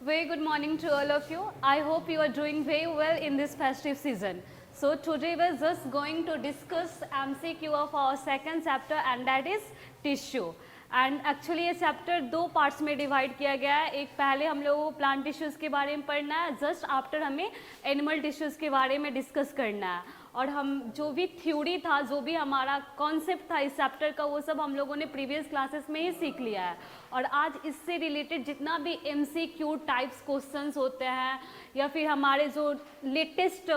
Very good morning to all of you. I hope you are doing very well in this festive season. So today we're just going to discuss MCQ of our second chapter and that is tissue. And actually ये chapter दो parts में divide किया गया है. एक पहले हम लोगों को प्लांट टिश्यूज़ के बारे में पढ़ना है, जस्ट आफ्टर हमें एनिमल टिश्यूज़ के बारे में डिस्कस करना है. और हम जो भी थ्योरी था, जो भी हमारा कॉन्सेप्ट था इस चैप्टर का, वो सब हम लोगों ने प्रीवियस क्लासेस में ही सीख लिया है. और आज इससे रिलेटेड जितना भी MCQ टाइप्स क्वेश्चंस होते हैं या फिर हमारे जो लेटेस्ट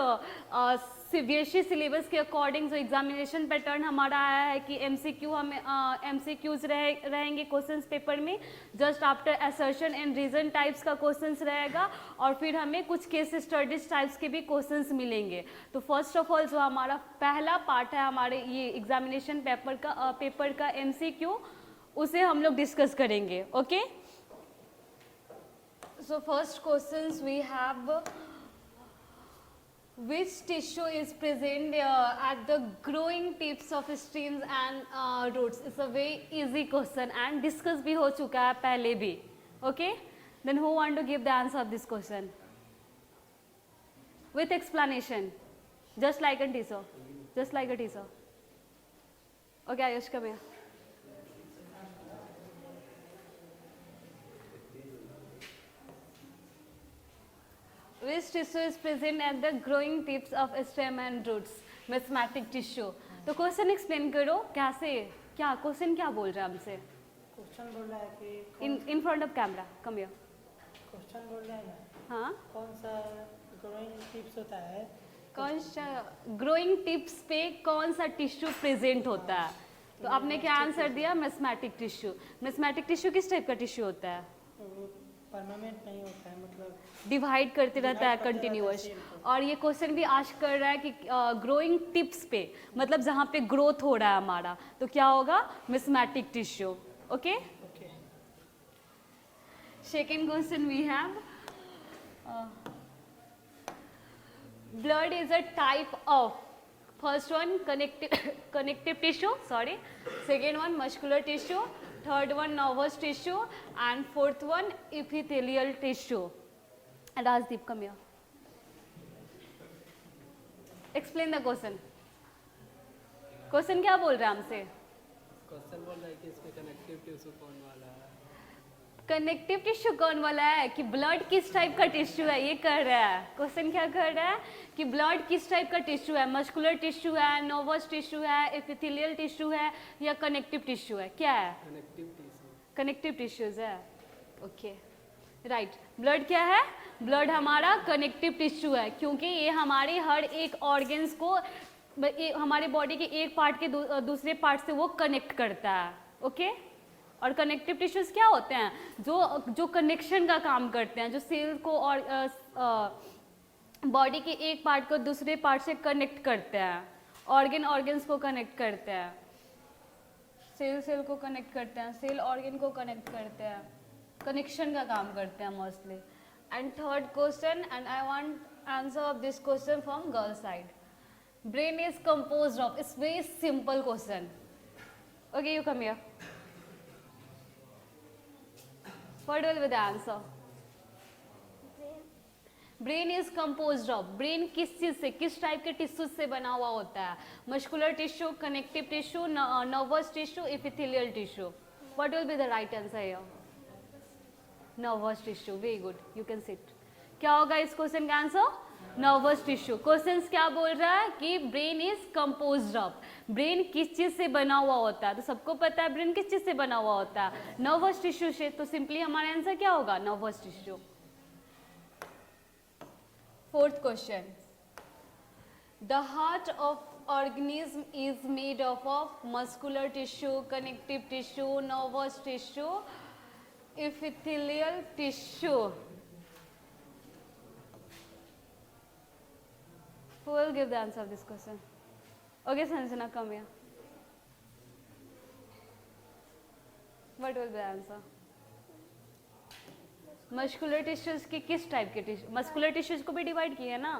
सीबीएसई सिलेबस के अकॉर्डिंग जो एग्जामिनेशन पैटर्न हमारा आया है कि MCQs रहेंगे क्वेश्चंस पेपर में, just after assertion and reason types का क्वेश्चंस रहेगा और फिर हमें कुछ केस स्टडीज टाइप्स के भी क्वेश्चंस मिलेंगे. तो फर्स्ट ऑफ ऑल जो हमारा पहला पार्ट है हमारे ये एग्जामिनेशन पेपर का MCQ, उसे हम लोग डिस्कस करेंगे. Okay, so first questions we have, which tissue is present at the growing tips of streams and roots? It's a very easy question and discuss भी हो चुका है पहले भी. Okay, then who want to give the answer of this question with explanation, just like a teacher, just like a teacher. Okay, Ayush, come here. Which tissue is present at the growing tips of stem and roots? Mesmatic tissue. तो question explain करो, कैसे, क्या question क्या बोल रहा है हमसे? Question बोल रहा है कि in front of camera, come here. Question बोल रहा है ना, हाँ, कौन सा ग्रोइंग टिप्स होता है, कौन सा ग्रोइंग टिप्स पे कौन सा टिश्यू प्रेजेंट होता है? तो आपने क्या आंसर दिया? मेस्मेटिक टिश्यू. मेस्मेटिक टिश्यू किस टाइप का टिश्यू होता है? वो परमानेंट नहीं होता है, मतलब डिवाइड करते रहता है कंटिन्यूअस. और ये क्वेश्चन भी आस्क कर रहा है कि ग्रोइंग टिप्स पे, मतलब जहाँ पे ग्रोथ हो रहा है हमारा, तो क्या होगा? Meristematic tissue. Okay, okay. Second question we have, blood is a type of, first one connective tissue, sorry, second one muscular tissue, third one nervous tissue and fourth one epithelial tissue. Rajdeep, come here. Explain the question. Question क्या बोल रहा है हमसे? Question बोल रहा है कि इसमें कनेक्टिव टिश्यू कौन वाला है. कनेक्टिव टिश्यू कौन वाला है कि ब्लड किस टाइप का टिश्यू है, ये कर रहा है क्वेश्चन. क्या कर रहा है कि ब्लड किस टाइप का टिश्यू है, मस्कुलर टिश्यू है, नर्वस टिश्यू है, एपिथेलियल टिश्यू है या कनेक्टिव टिश्यू है? क्या है? Connective tissue. कनेक्टिव टिश्यूज है. Okay, right. ब्लड क्या है? ब्लड हमारा कनेक्टिव टिश्यू है, क्योंकि ये हमारे हर एक ऑर्गन्स को, हमारे बॉडी के एक पार्ट के दूसरे पार्ट से वो कनेक्ट करता है. ओके, और कनेक्टिव टिश्यूज क्या होते हैं? जो कनेक्शन का काम करते हैं, जो सेल को और बॉडी के एक पार्ट को दूसरे पार्ट से कनेक्ट करते हैं, ऑर्गन्स को कनेक्ट करते हैं, सेल को कनेक्ट करते हैं, सेल ऑर्गन को कनेक्ट करते हैं, कनेक्शन का काम करते हैं mostly. And third question, and I want answer of this question from girl side. Brain is composed of, it's very simple question. Okay, you come here. What will be the answer? Brain is composed of, brain किस चीज से, किस type के tissue से बना हुआ होता है? Muscular tissue, connective tissue, nervous tissue, epithelial tissue. What will be the right answer here? Nervous tissue. Very good, you can seat. क्या होगा इस क्वेश्चन का आंसर? Nervous tissue. क्वेश्चन क्या बोल रहा है कि brain is composed of, brain किस चीज से बना हुआ होता है? तो सबको पता है ब्रेन किस चीज से बना हुआ होता है? नर्वस टिश्यू से. तो सिंपली हमारा आंसर क्या होगा? Nervous tissue. Fourth question, the heart of organism is made of muscular tissue, connective tissue, nervous tissue, epithelial tissue. Who will give the answer of this question? Okay, Sanjana, come here. What will be the answer? Muscular tissues के किस type के tissue? Muscular tissues को भी divide किया है ना,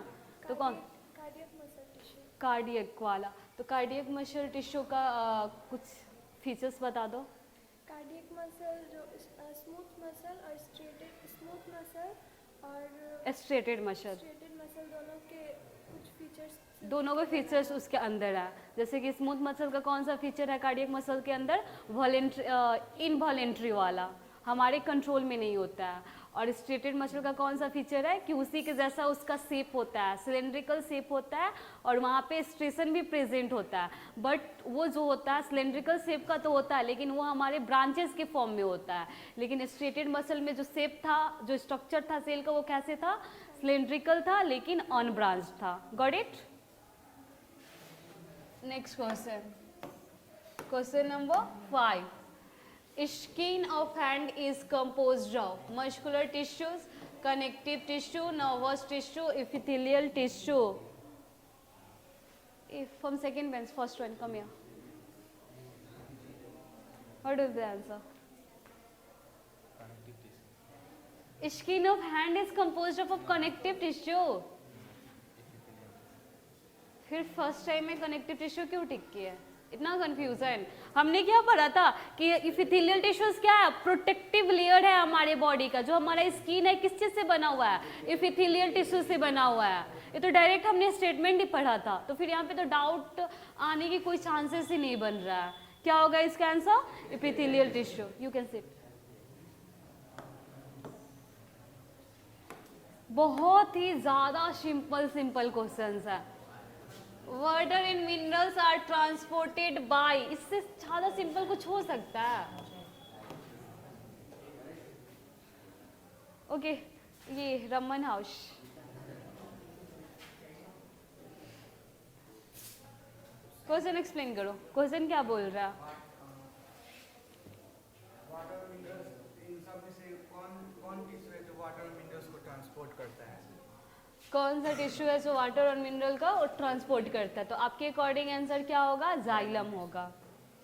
तो कौन? Cardiac muscle tissue. कार्डियक वाला. तो कार्डियक मसल टिश्यू का कुछ फीचर्स बता दो. कार्डियक मसल जो स्मूथ मसल और स्ट्रेटेड स्मूथ मसल और स्ट्रेटेड मसल, स्ट्रेटेड मसल दोनों के कुछ फीचर्स दोनों के फीचर्स उसके अंदर है। जैसे कि स्मूथ मसल का कौन सा फीचर है कार्डियक मसल के अंदर? इनवॉलेंट्री वाला, हमारे कंट्रोल में नहीं होता है। और स्ट्रेटेड मसल का कौन सा फीचर है कि उसी के जैसा उसका शेप होता है, सिलेंड्रिकल शेप होता है और वहाँ पे स्ट्रेशन भी प्रेजेंट होता है। बट वो जो होता है सिलेंड्रिकल शेप का तो होता है, लेकिन वो हमारे ब्रांचेस के फॉर्म में होता है। लेकिन स्ट्रेटेड मसल में जो शेप था, जो स्ट्रक्चर था सेल का, वो कैसे था? सिलेंड्रिकल था लेकिन अनब्रांच था। Got it? Next question, question number 5. Skin of hand is composed of muscular tissues, connective tissue, nervous tissue, epithelial tissue. If from second bench, first one, come here. What is the answer? Skin of hand is composed of connective tissue. फिर first time में connective tissue क्यों टिक की है? इतना confusion. हमने क्या पढ़ा था कि इपिथेलियल टिश्यूज क्या है? प्रोटेक्टिव लेयर है हमारे बॉडी का। जो हमारा स्किन है किस चीज से बना हुआ है? इपिथेलियल टिश्यू से बना हुआ है। ये तो डायरेक्ट हमने स्टेटमेंट ही पढ़ा था, तो फिर यहाँ पे तो डाउट आने की कोई चांसेस ही नहीं बन रहा है। क्या होगा इसका answer? Epithelial tissue. You can sit. बहुत ही ज्यादा सिंपल क्वेश्चंस है। Water and minerals are transported by, इससे ज्यादा सिंपल कुछ हो सकता है? ओके, ये रमन हाउस। क्वेश्चन एक्सप्लेन करो, क्वेश्चन क्या बोल रहा है? वाटर और मिनरल्स, इन सब में से कौन टिश्यू है जो वाटर और मिनरल्स को ट्रांसपोर्ट करता है? कौन सा टिश्यू है जो वाटर और मिनरल का और ट्रांसपोर्ट करता है? तो आपके अकॉर्डिंग आंसर क्या होगा? जाइलम होगा।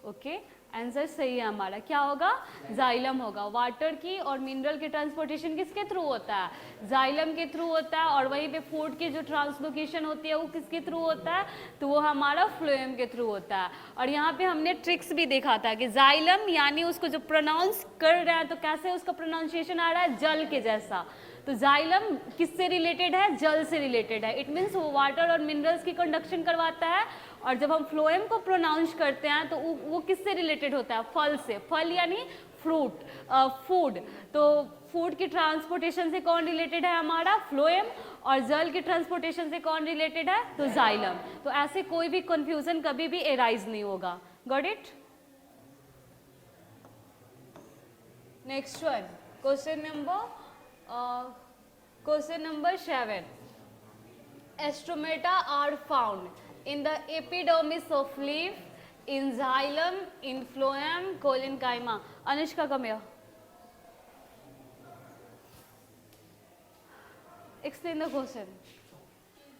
ओके, आंसर सही है हमारा। क्या होगा? जाइलम होगा। वाटर की और मिनरल की ट्रांसपोर्टेशन किसके थ्रू होता है? जाइलम के थ्रू होता है। और वहीं पे फूड की जो ट्रांसलोकेशन होती है वो किसके थ्रू होता है? तो वो हमारा फ्लोएम के थ्रू होता है। और यहाँ पे हमने ट्रिक्स भी देखा था कि जाइलम यानी उसको जो प्रोनाउंस कर रहे हैं तो कैसे उसका प्रोनाउंसिएशन आ रहा है? जल के जैसा। तो जाइलम किससे रिलेटेड है? जल से रिलेटेड है। इट मीन्स वो वाटर और मिनरल्स की कंडक्शन करवाता है। और जब हम फ्लोएम को प्रोनाउंस करते हैं तो वो किससे रिलेटेड होता है? फल से। फल यानी फ्रूट, फूड। तो फूड की ट्रांसपोर्टेशन से कौन रिलेटेड है? हमारा फ्लोएम। और जल की ट्रांसपोर्टेशन से कौन रिलेटेड है? तो जाइलम। तो ऐसे कोई भी कंफ्यूजन कभी भी एराइज नहीं होगा। Got it? Next one, question number 7. Stomata are found in the epidermis of leaf, in xylem, in phloem, collenchyma. Anushka, come here. Explain the question.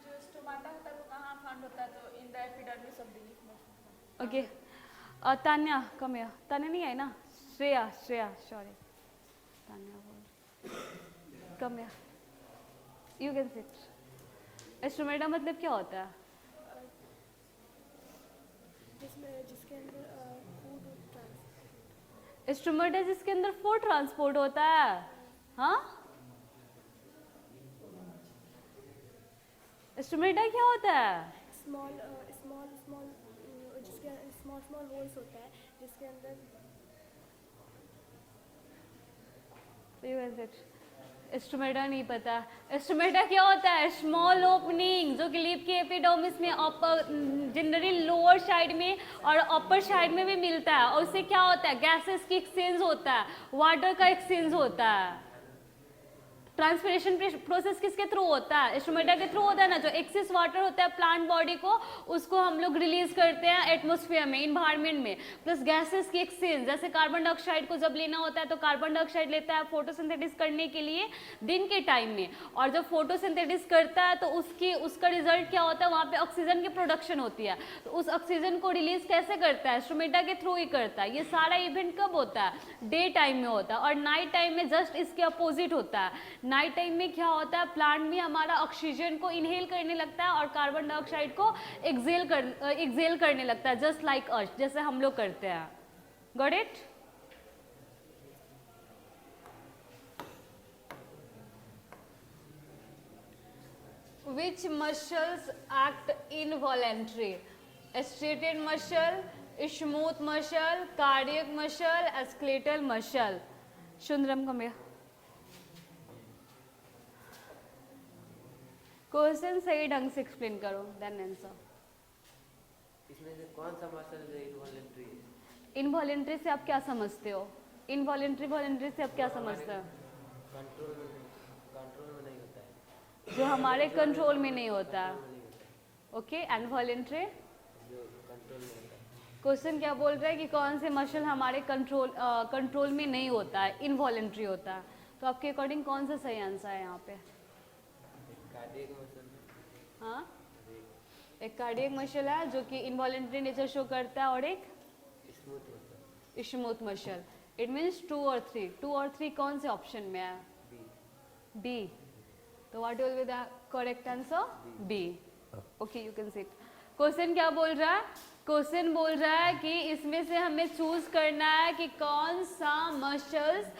जो स्टोमाटा होता है वो कहाँ फाउंड होता है? तो in the epidermis of the leaf. Okay. Tanya, come here. Tanya नहीं आई ना? श्रेया, sorry. Tanya बोल. Come here. You can sit. Stomata मतलब क्या होता है? जिसके अंदर फूड ट्रांसपोर्ट। स्टोमेटा जिसके अंदर फूड ट्रांसपोर्ट होता है। हाँ, स्टोमेटा क्या होता है? स्मॉल जिसके स्मॉल होल्स होता है जिसके अंदर स्टोमेटा नहीं पता। स्टोमेटा क्या होता है? स्मॉल ओपनिंग जो कि लीफ के एपिडर्मिस में अपर, जनरली लोअर साइड में और अपर साइड में भी मिलता है। और उससे क्या होता है? गैसेस की एक्सचेंज होता है, वाटर का एक्सचेंज होता है। ट्रांसपिरेशन प्रोसेस किसके थ्रू होता है? स्टोमेटा के थ्रू होता है ना। जो एक्सेस वाटर होता है प्लांट बॉडी को, उसको हम लोग रिलीज करते हैं एटमॉस्फेयर में, इन्वायरमेंट में। प्लस गैसेस की एक्सचेंज, जैसे कार्बन डाइऑक्साइड को जब लेना होता है तो कार्बन डाइऑक्साइड लेता है फोटोसिंथेसिस करने के लिए दिन के टाइम में। और जब फोटोसिंथेसिस करता है तो उसका रिजल्ट क्या होता है? वहाँ पे ऑक्सीजन की प्रोडक्शन होती है। तो उस ऑक्सीजन को रिलीज कैसे करता है? स्टोमेटा के थ्रू ही करता है। ये सारा इवेंट कब होता है? डे टाइम में होता है। और नाइट टाइम में जस्ट इसके अपोजिट होता है। नाइट टाइम में क्या होता है? प्लांट में हमारा ऑक्सीजन को इनहेल करने लगता है और कार्बन डाइऑक्साइड को एक्सेल करने लगता है, जस्ट लाइक अर्थ, जैसे हम लोग करते हैं। Got it? Which muscles act involuntary? Striated muscle, smooth muscle, cardiac muscle, skeletal muscle. Shundram, come here. Question सही ढंग से एक्सप्लेन करो, देन आंसर. इसमें से कौन सा मसल इनवॉलेंट्री है? इनवॉलेंट्री से आप क्या समझते हो? इनवॉलेंट्री वॉलेंट्री से आप क्या समझते हो? कंट्रोल में नहीं होता है, जो हमारे कंट्रोल में नहीं होता. नहीं होता है, ओके, एंड वॉलेंट्री जो कंट्रोल में होता है. क्वेश्चन क्या बोल रहा है कि कौन से मसल हमारे कंट्रोल में नहीं होता है, इनवॉलेंट्री होता है. तो आपके अकॉर्डिंग कौन सा सही आंसर है यहाँ पे? Cardiac muscle. हाँ, एक कार्डियक मसल है जो कि इनवॉलेंट्री नेचर शो करता है, और एक smooth muscle. Smooth muscle. It means 2 और 3. 2 और 3 कौन से ऑप्शन में है? बी. बी. तो what will be the correct answer? B. Okay, you can sit. Question क्या बोल रहा है? क्वेश्चन बोल रहा है कि इसमें से हमें चूज करना है कि कौन सा मसल्स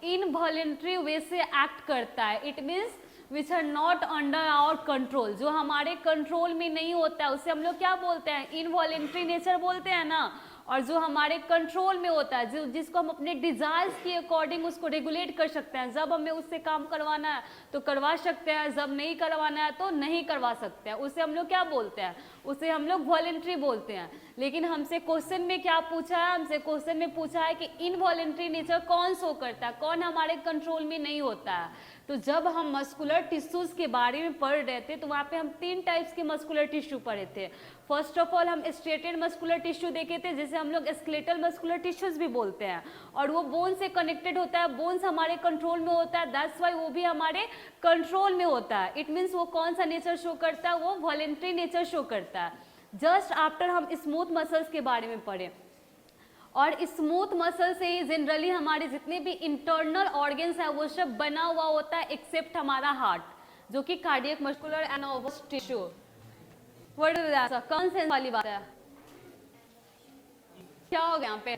इनवॉलेंट्री वे से एक्ट करता है. It means which are not under our control, जो हमारे कंट्रोल में नहीं होता है उसे हम लोग क्या बोलते हैं? इनवॉलेंट्री नेचर बोलते हैं ना. और जो हमारे कंट्रोल में होता है, जो जिसको हम अपने डिजायर्स के अकॉर्डिंग उसको रेगुलेट कर सकते हैं. जब हमें उससे काम करवाना है तो करवा सकते हैं, जब नहीं करवाना है तो नहीं करवा सकते हैं. उसे हम लोग क्या बोलते हैं? उसे हम लोग वॉलेंट्री बोलते हैं. लेकिन हमसे क्वेश्चन में क्या पूछा है? हमसे क्वेश्चन में पूछा है कि इनवॉलेंट्री नेचर कौन शो करता है, कौन हमारे कंट्रोल में नहीं होता है. तो जब हम मस्कुलर टिश्यूज के बारे में पढ़ रहे थे तो वहाँ पे हम 3 टाइप्स के मस्कुलर टिश्यू पढ़े थे. फर्स्ट ऑफ ऑल हम स्ट्रेटेड मस्कुलर टिश्यू देखे थे, जिसे हम लोग स्केलेटल मस्कुलर टिश्यूज भी बोलते हैं, और वो बोन से कनेक्टेड होता है. बोन्स हमारे कंट्रोल में होता है, दैट्स वाई वो भी हमारे कंट्रोल में होता है. इट मीन्स वो कौन सा नेचर शो करता है? वो वॉलेंट्री नेचर शो करता है. जस्ट आफ्टर हम स्मूथ मसल्स के बारे में पढ़े, और स्मूथ मसल से ही जनरली हमारे जितने भी इंटरनल ऑर्गन्स है वो सब बना हुआ होता है, एक्सेप्ट हमारा हार्ट, जो कि cardiac muscular and nervous tissue. What is that? कौन सेंस वाली बात है? क्या होगा यहाँ पे?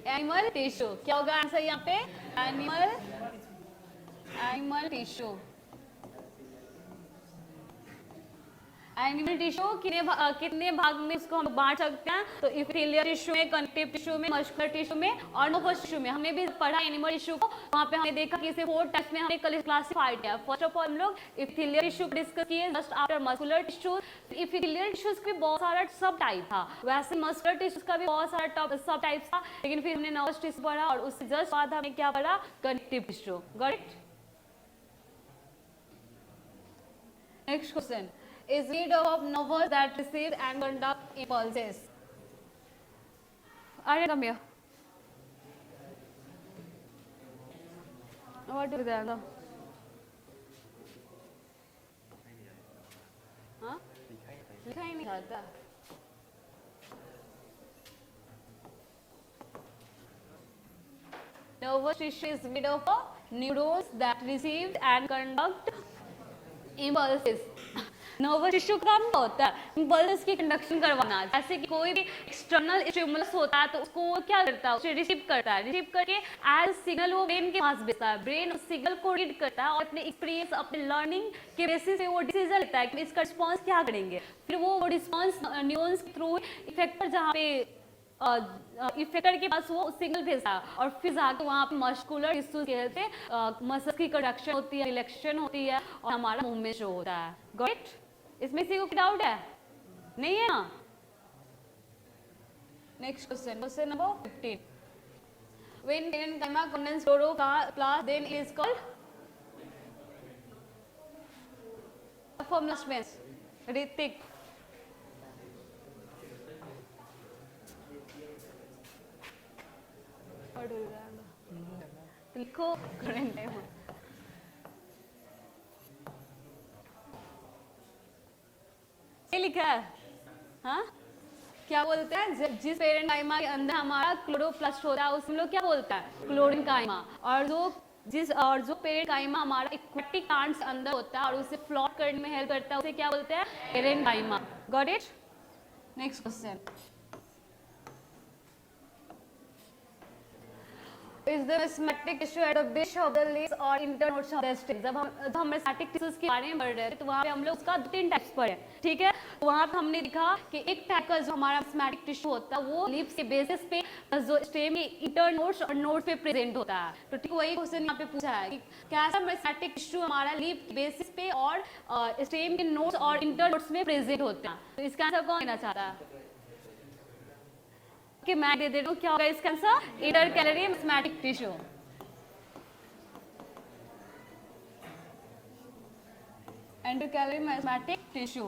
Animal tissue. क्या होगा आंसर यहाँ पे? Animal tissue. एनिमल टिश्यू कितने भाग में इसको हम बांट सकते हैं? तो इपिथेलियल टिश्यू में, कनेक्टिव टिश्यू में, मस्कुलर टिश्यू में और नर्वस टिश्यू में. हमने भी पढ़ा एनिमल टिश्यू को, वहाँ पे हमने देखा कि इसे 4 टाइप्स में हमने क्लासिफाइड किया. फर्स्ट ऑफ ऑल हम लोग इपिथेलियल टिश्यू डिस्कस किए, just after muscular tissue. Epithelial tissues के बहुत सारा सब टाइप था, वैसे मस्कुलर टिश्यूज का भी बहुत सारा सब टाइप था. लेकिन फिर हमने नर्वस टिश्यू पढ़ा और उससे जस्ट बाद हमने क्या पढ़ा? Connective tissue. Got it? Next question is made of nerves that receive and conduct impulses. Arya, come here. What is that? हाँ? लिखा ही नहीं आता. Nervous tissue is made of neurons that receive and conduct impulses. Nervous tissue का काम क्या होता है? Impulse की कंडक्शन करवाना. जैसे कि कोई भी एक्सटर्नल स्टिमुलस होता है तो उसको वो क्या करता है? उसे रिसीव करता है. रिसीव करके एज सिग्नल वो ब्रेन के पास भेजता है. ब्रेन उस सिग्नल को रीड करता है और अपने एक्सपीरियंस, अपने लर्निंग के बेसिस पे वो डिसीजन लेता है कि इसका रिस्पॉन्स क्या करेंगे. फिर वो रिस्पॉन्स न्यूरॉन्स के थ्रू इफेक्टर, जहाँ पे इफेक्टर के पास वो सिग्नल भेजता है, और फिर जाके वहाँ पे मस्कुलर टिश्यूज के हेल्प से मसल्स की कंडक्शन होती है, रिलैक्सेशन होती है और हमारा मूवमेंट शो होता है. Got it? इसमें से कोई डाउट है? नहीं है ना? Next question, question number 15. When parenchyma contains chloroplast, then it is called formula space. Ritik. लिखो करेंट टाइम. ये लिखा है. हाँ, क्या बोलते हैं? जिस पेरेंकाइमा के अंदर हमारा क्लोरोप्लास्ट होता है उसे हम लोग क्या बोलता है? क्लोरेंकाइमा. और जो पेरेंकाइमा हमारा एक्वेटिक प्लांट्स अंदर होता है और उसे फ्लोट करने में हेल्प करता है उसे क्या बोलते हैं? Parenchyma. Got it? Next question. Is the meristematic tissue at the base of the leaves और इंटरनोड्स ऑफ द स्टेम। जब हम मैस्मेटिक टिश्यूज के बारे में पढ़ रहे थे तो वहाँ पे हम लोग उसका 3 टाइप्स पढ़े, ठीक है। तो वहाँ पे हमने देखा कि एक टाइप का जो हमारा मैस्मेटिक टिश्यू होता है वो लीव्स के बेसिस पे जो स्टेम के इंटरनोड्स और नोड्स पे प्रेजेंट होता है। तो ठीक वही क्वेश्चन यहाँ पे पूछा है कि कैसा मैस्मेटिक टिश्यू हमारा लीव के बेसिस पे और स्टेम के नोड्स और इंटरनोड्स में प्रेजेंट होते हैं। तो इसका आंसर कौन देना चाहता है? कि मैं दे देता हूँ, क्या होगा इसका answer? Intercalary meristematic tissue. Intercalary meristematic tissue